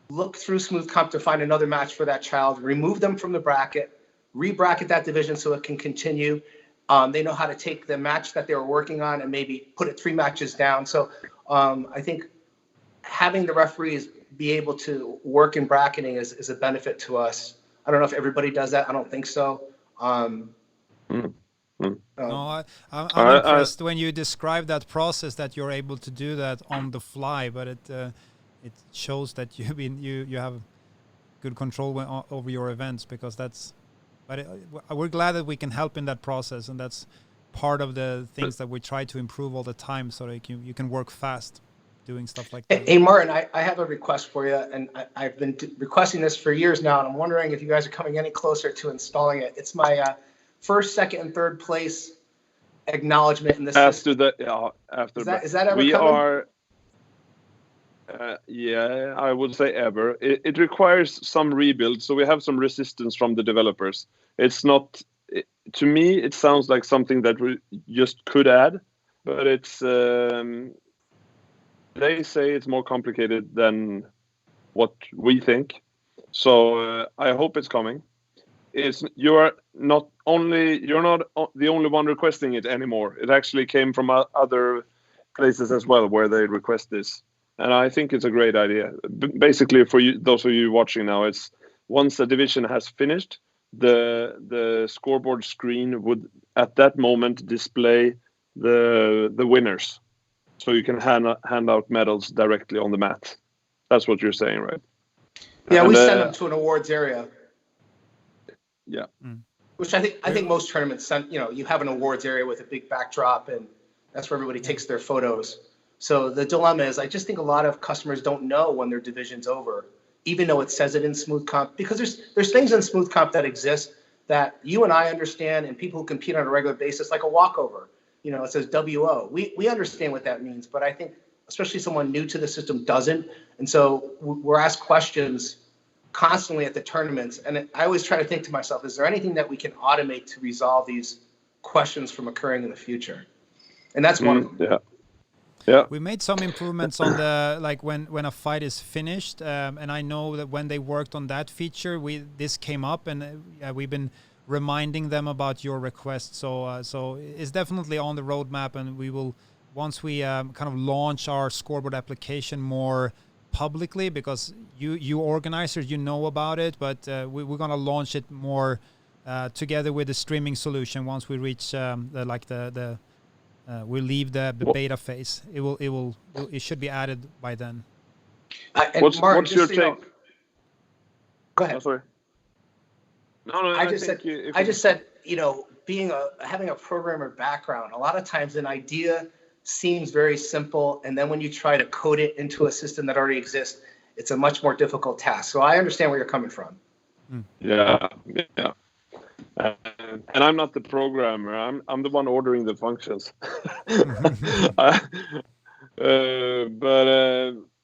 look through Smoothcomp to find another match for that child, remove them from the bracket, re-bracket that division so it can continue. They know how to take the match that they were working on and maybe put it 3 matches down. So I think having the referees be able to work in bracketing is a benefit to us. I don't know if everybody does that. I don't think so. No, I'm impressed when you describe that process that you're able to do that on the fly, but it shows that you have good control over your events, because that's. But we're glad that we can help in that process, and that's part of the things that we try to improve all the time, so that you can work fast doing stuff like that. Hey, Martin, I have a request for you, and I've been requesting this for years now, and I'm wondering if you guys are coming any closer to installing it. It's my first, second, and third place acknowledgement in this. Is that ever coming? Yeah, I would say ever. It requires some rebuild, so we have some resistance from the developers. It's not, to me, it sounds like something that we just could add, but it's they say it's more complicated than what we think. So I hope it's coming. You're not the only one requesting it anymore. It actually came from other places as well where they request this, and I think it's a great idea. Basically, for you, those of you watching now, it's once a division has finished, the scoreboard screen would at that moment display the winners, so you can hand out medals directly on the mat. That's what you're saying, right? Yeah, and we send them to an awards area. Yeah. Which I think most tournaments send, you have an awards area with a big backdrop, and that's where everybody takes their photos. So the dilemma is, I just think a lot of customers don't know when their division's over, even though it says it in Smoothcomp, because there's things in Smoothcomp that exist that you and I understand, and people who compete on a regular basis, like a walkover. It says WO. We understand what that means, but I think especially someone new to the system doesn't, and so we're asked questions constantly at the tournaments, and I always try to think to myself, is there anything that we can automate to resolve these questions from occurring in the future? And that's one of them. Yeah. We made some improvements on the, like when a fight is finished, and I know that when they worked on that feature, this came up, and we've been reminding them about your request. So it's definitely on the roadmap, and we will, once we kind of launch our scoreboard application more publicly, because you organizers, about it, but we're going to launch it more together with the streaming solution once we reach we'll leave the beta phase. It should be added by then. What's your take? Go ahead. Oh, sorry. No. I just said, having a programmer background, a lot of times an idea seems very simple, and then when you try to code it into a system that already exists, it's a much more difficult task. So I understand where you're coming from. Yeah. And I'm not the programmer. I'm the one ordering the functions.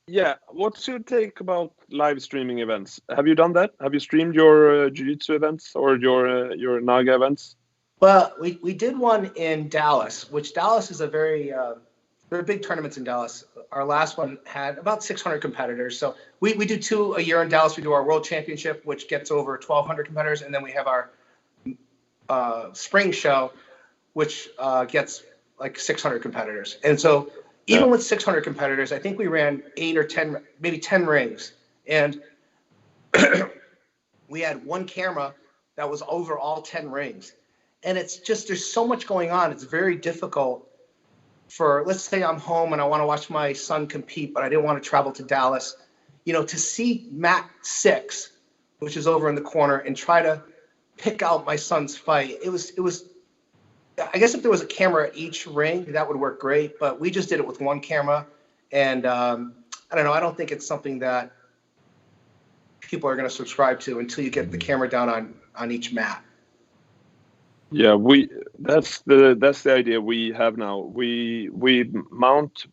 Yeah. What's your take about live streaming events? Have you done that? Have you streamed your jiu-jitsu events or your NAGA events? Well, we did one in Dallas, which Dallas is a very there are big tournaments in Dallas. Our last one had about 600 competitors. So we do 2 a year in Dallas. We do our World Championship, which gets over 1,200 competitors, and then we have our spring show, which gets like 600 competitors. And so even with 600 competitors, I think we ran 8 or 10, maybe 10 rings. And we had one camera that was over all 10 rings. And it's just, there's so much going on. It's very difficult for, let's say I'm home and I want to watch my son compete, but I didn't want to travel to Dallas, to see mat 6, which is over in the corner, and try to pick out my son's fight. It was, I guess if there was a camera at each ring, that would work great, but we just did it with one camera. And I don't know, I don't think it's something that people are going to subscribe to until you get the camera down on each mat. Yeah, that's the idea we have now. We mount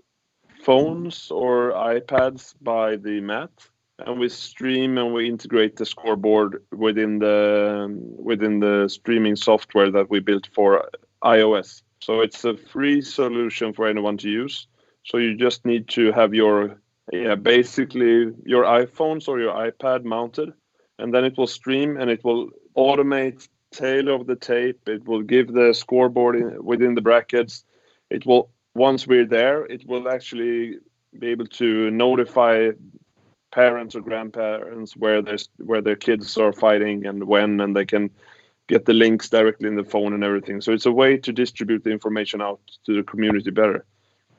phones or iPads by the mat, and we stream and we integrate the scoreboard within the streaming software that we built for iOS. So it's a free solution for anyone to use. So you just need to have basically your iPhones or your iPad mounted, and then it will stream and it will automate tail of the tape. It will give the scoreboard within the brackets. It will, once we're there, it will actually be able to notify parents or grandparents where their kids are fighting and when, and they can get the links directly in the phone and everything. So it's a way to distribute the information out to the community better.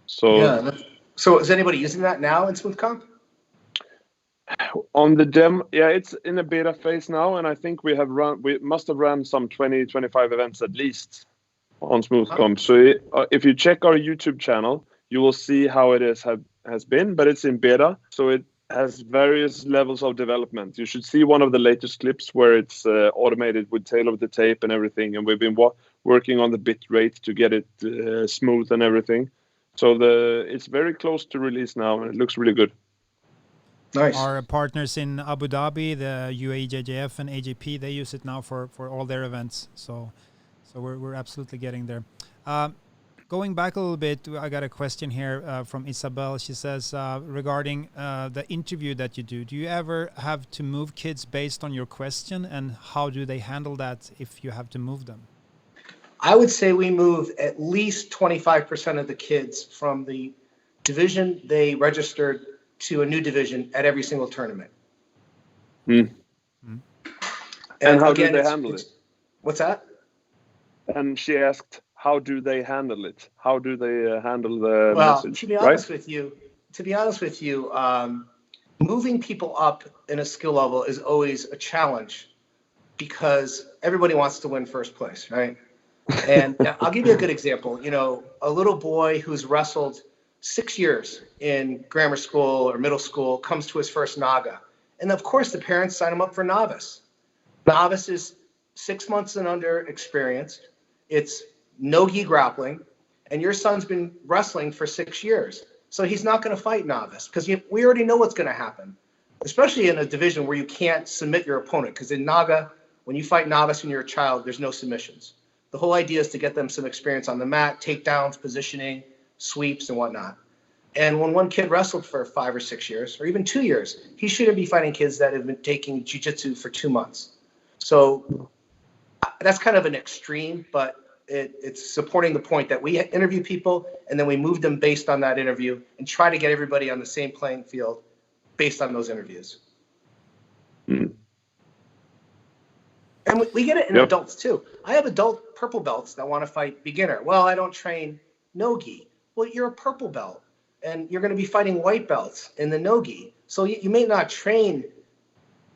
So so is anybody using that now in Smoothcomp? On the demo, it's in a beta phase now, and I think we must have run some 20-25 events at least on Smoothcomp. So if you check our YouTube channel, you will see how it has been, but it's in beta, so it has various levels of development. You should see one of the latest clips where it's automated with tail of the tape and everything, and we've been working on the bit rate to get it smooth and everything. So it's very close to release now, and it looks really good. Nice. Our partners in Abu Dhabi, the UAE and AJP, they use it now for all their events. So we're absolutely getting there. Going back a little bit, I got a question here from Isabel. She says, regarding the interview that you do you ever have to move kids based on your question, and how do they handle that if you have to move them? I would say we move at least 25% of the kids from the division they registered to a new division at every single tournament. And how do they handle it? What's that? And she asked, how do they handle it? How do they handle the message? To be honest with you, moving people up in a skill level is always a challenge because everybody wants to win first place, right? And I'll give you a good example. You know, a little boy who's wrestled 6 years in grammar school or middle school comes to his first NAGA. And of course, the parents sign him up for novice. Novice is 6 months and under experienced. It's no-gi grappling. And your son's been wrestling for 6 years. So he's not going to fight novice because we already know what's going to happen, especially in a division where you can't submit your opponent. Because in NAGA, when you fight novice when you're a child, there's no submissions. The whole idea is to get them some experience on the mat, takedowns, positioning, sweeps, and whatnot. And when one kid wrestled for 5 or 6 years, or even 2 years, he shouldn't be fighting kids that have been taking jiu-jitsu for 2 months. So that's kind of an extreme, but it's supporting the point that we interview people and then we move them based on that interview and try to get everybody on the same playing field based on those interviews. Mm. And we get it in adults too. I have adult purple belts that want to fight beginner. Well, I don't train no-gi. Well, you're a purple belt and you're going to be fighting white belts in the no-gi. So you may not train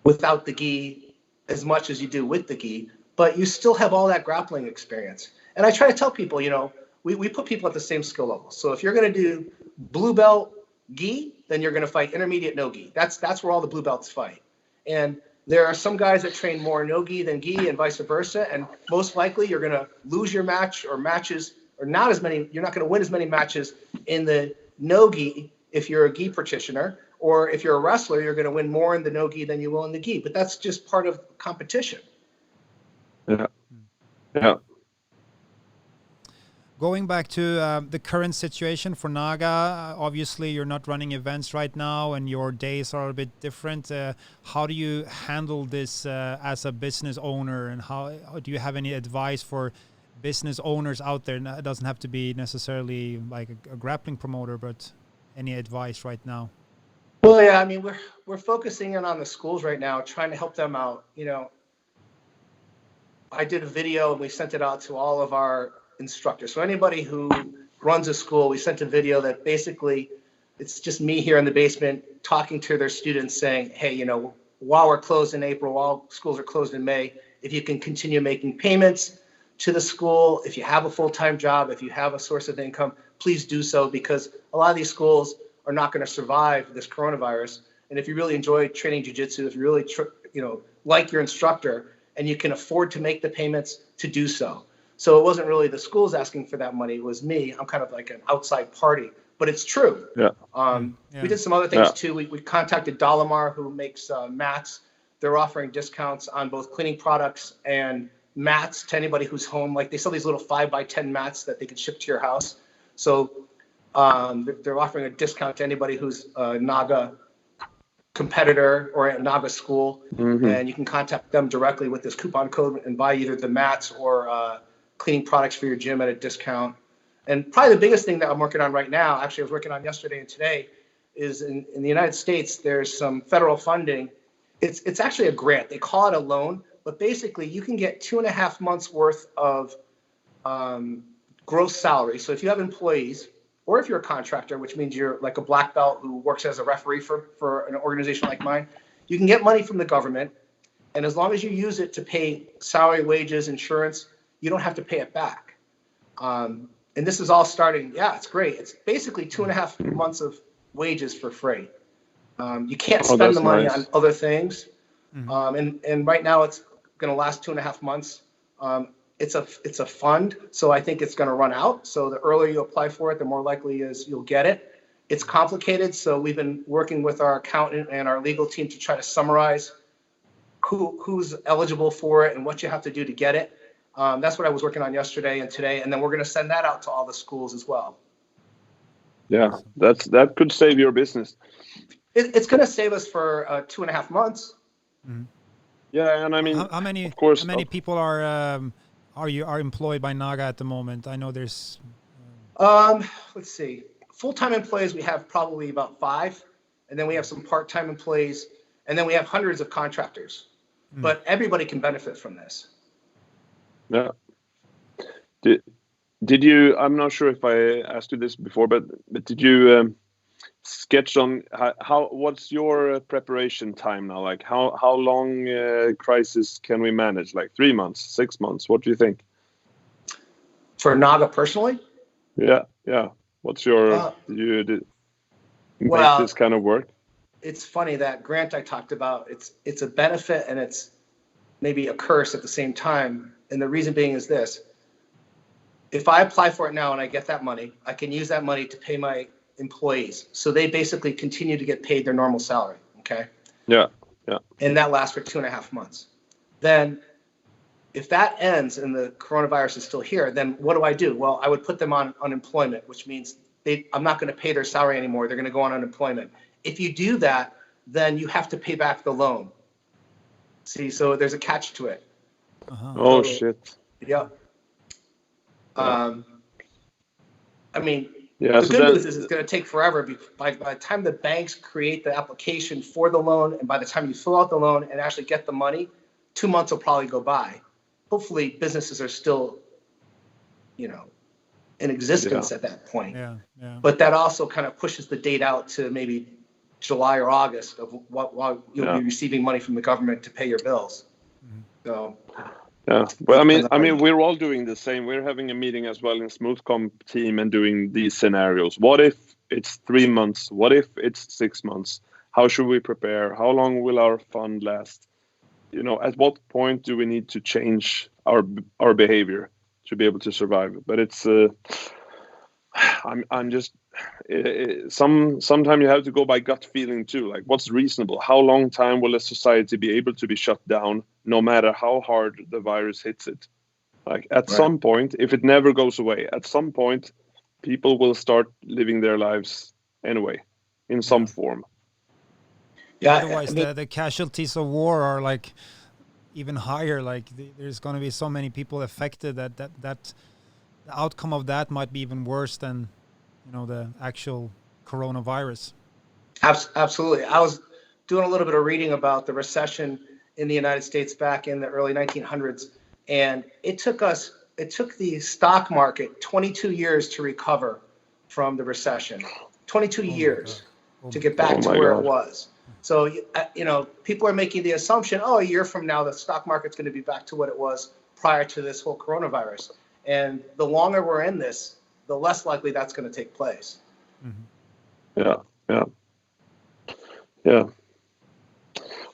without the gi as much as you do with the gi, but you still have all that grappling experience. And I try to tell people, you know, we put people at the same skill level. So if you're going to do blue belt gi, then you're going to fight intermediate no-gi. That's where all the blue belts fight. And there are some guys that train more no-gi than gi and vice versa. And most likely you're going to lose your match or matches or not as many. You're not going to win as many matches in the no-gi if you're a gi practitioner. Or if you're a wrestler, you're going to win more in the no-gi than you will in the gi. But that's just part of competition. Yeah. Yeah. Going back to the current situation for NAGA, obviously you're not running events right now and your days are a bit different. How do you handle this as a business owner, and how do you have any advice for business owners out there? It doesn't have to be necessarily like a grappling promoter, but any advice right now? Well, yeah, I mean, we're focusing in on the schools right now, trying to help them out. You know, I did a video and we sent it out to all of our instructors. So anybody who runs a school, we sent a video that basically it's just me here in the basement talking to their students saying, hey, you know, while we're closed in April, while schools are closed in May, if you can continue making payments to the school, if you have a full-time job, if you have a source of income, please do so, because a lot of these schools are not going to survive this coronavirus. And if you really enjoy training jiu-jitsu, if you really like your instructor and you can afford to make the payments, to do so. So it wasn't really the schools asking for that money. It was me. I'm kind of like an outside party, but it's true. Yeah. We did some other things too. We contacted Dalamar, who makes mats. They're offering discounts on both cleaning products and mats to anybody who's home. Like they sell these little 5x10 mats that they can ship to your house. So they're offering a discount to anybody who's a NAGA competitor or a NAGA school. Mm-hmm. And you can contact them directly with this coupon code and buy either the mats or cleaning products for your gym at a discount. And probably the biggest thing that I'm working on right now, actually I was working on yesterday and today, is in the United States, there's some federal funding. It's actually a grant. They call it a loan, but basically you can get 2.5 months worth of gross salary. So if you have employees, or if you're a contractor, which means you're like a black belt who works as a referee for an organization like mine, you can get money from the government. And as long as you use it to pay salary, wages, insurance, you don't have to pay it back. And this is all starting. Yeah, it's great. It's basically 2.5 months of wages for free. You can't spend the money on other things. Mm-hmm. And right now it's going to last 2.5 months. It's a fund, so I think it's going to run out. So the earlier you apply for it, the more likely is you'll get it. It's complicated, so we've been working with our accountant and our legal team to try to summarize who's eligible for it and what you have to do to get it. That's what I was working on yesterday and today, and then we're going to send that out to all the schools as well. Yeah, that could save your business. It's going to save us for 2.5 months. Mm-hmm. Yeah, and I mean, how many, of course, how many people are employed by NAGA at the moment? I know there's. Let's see. Full-time employees, we have probably about 5, and then we have some part-time employees, and then we have hundreds of contractors. But everybody can benefit from this. Yeah. Did you? I'm not sure if I asked you this before, but did you sketch on how? What's your preparation time now? Like how long crisis can we manage? Like 3 months, 6 months? What do you think? For NAGA personally? Yeah. What's your? Did you make this kind of work? It's funny, that grant I talked about. It's a benefit and it's maybe a curse at the same time. And the reason being is this: if I apply for it now and I get that money, I can use that money to pay my employees. So they basically continue to get paid their normal salary. Okay. Yeah. And that lasts for 2.5 months. Then if that ends and the coronavirus is still here, then what do? Well, I would put them on unemployment, which means I'm not going to pay their salary anymore. They're going to go on unemployment. If you do that, then you have to pay back the loan. See, so there's a catch to it. Uh-huh. Oh, shit. Yeah. I mean, the good news is it's going to take forever. By the time the banks create the application for the loan, and by the time you fill out the loan and actually get the money, 2 months will probably go by. Hopefully, businesses are still, in existence at that point. Yeah. But that also kind of pushes the date out to maybe July or August of while you'll be receiving money from the government to pay your bills. Mm-hmm. So. Yeah, well, I mean, we're all doing the same. We're having a meeting as well in Smoothcomp team and doing these scenarios. What if it's 3 months? What if it's 6 months? How should we prepare? How long will our fund last? At what point do we need to change our behavior to be able to survive? But it's, I'm just, sometimes you have to go by gut feeling too. Like, what's reasonable? How long time will a society be able to be shut down, no matter how hard the virus hits it? Like, at some point, if it never goes away, at some point, people will start living their lives anyway, in some form. Yeah. Otherwise, the casualties of war are like even higher. Like, there's going to be so many people affected that the outcome of that might be even worse than the actual coronavirus. Absolutely. I was doing a little bit of reading about the recession in the United States back in the early 1900s, and it took the stock market 22 years to recover from the recession. 22 years to get back to where it was. So, people are making the assumption, a year from now, the stock market's going to be back to what it was prior to this whole coronavirus. And the longer we're in this, the less likely that's going to take place. Mm-hmm. Yeah.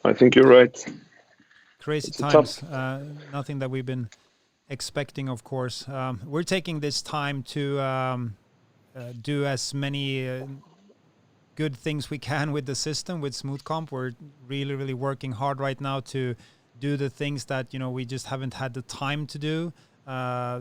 I think you're right. Crazy times. Nothing that we've been expecting, of course. We're taking this time to do as many good things we can with the system, with Smoothcomp. We're really, really working hard right now to do the things that, we just haven't had the time to do.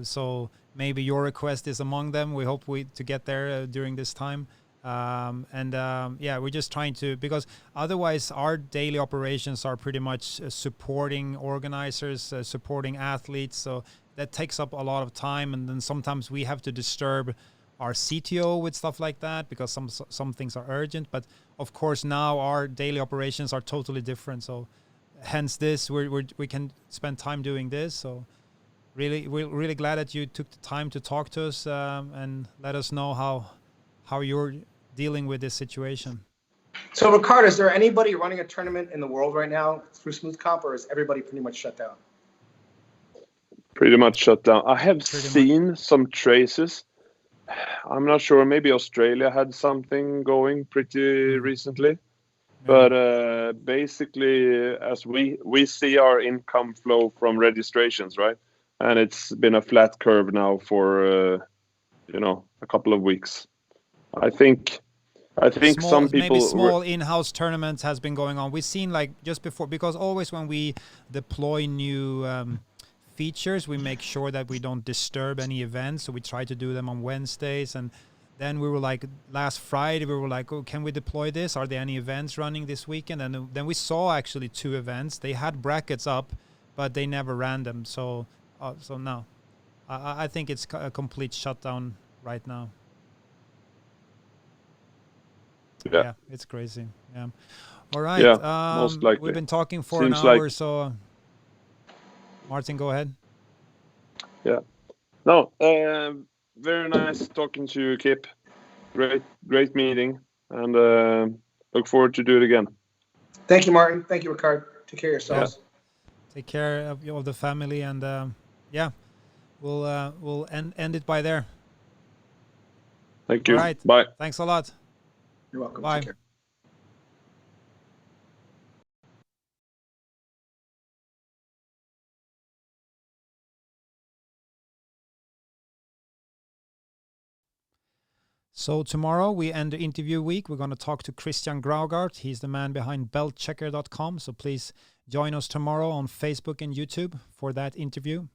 So maybe your request is among them. We hope to get there during this time. We're just trying to, because otherwise our daily operations are pretty much supporting organizers, supporting athletes. So that takes up a lot of time. And then sometimes we have to disturb our CTO with stuff like that because some things are urgent. But of course now our daily operations are totally different. So hence this, we can spend time doing this. So we're really glad that you took the time to talk to us and let us know how you're dealing with this situation. So, Ricardo, is there anybody running a tournament in the world right now through Smoothcomp, or is everybody pretty much shut down? Pretty much shut down. I have seen some traces. I'm not sure. Maybe Australia had something going pretty recently. But basically, as we see our income flow from registrations, right? And it's been a flat curve now for, a couple of weeks. I think I think some people maybe small in-house tournaments has been going on. We've seen like just before, because always when we deploy new features, we make sure that we don't disturb any events. So we try to do them on Wednesdays. And then we were like, last Friday, we were like, oh, can we deploy this? Are there any events running this weekend? And then we saw actually 2 events. They had brackets up, but they never ran them. So no, I think it's a complete shutdown right now. Yeah, it's crazy. Yeah. All right. Yeah, most likely. We've been talking for an hour, so Martin, go ahead. Yeah. No, very nice talking to you, Kipp. Great meeting, and look forward to do it again. Thank you, Martin. Thank you, Ricard. Take care of yourselves. Yeah. Take care of the family, and yeah, we'll end it by there. Thank you. All right. Bye. Thanks a lot. You're welcome. Bye. Take care. So tomorrow we end the interview week. We're going to talk to Christian Graugart. He's the man behind beltchecker.com. So please join us tomorrow on Facebook and YouTube for that interview.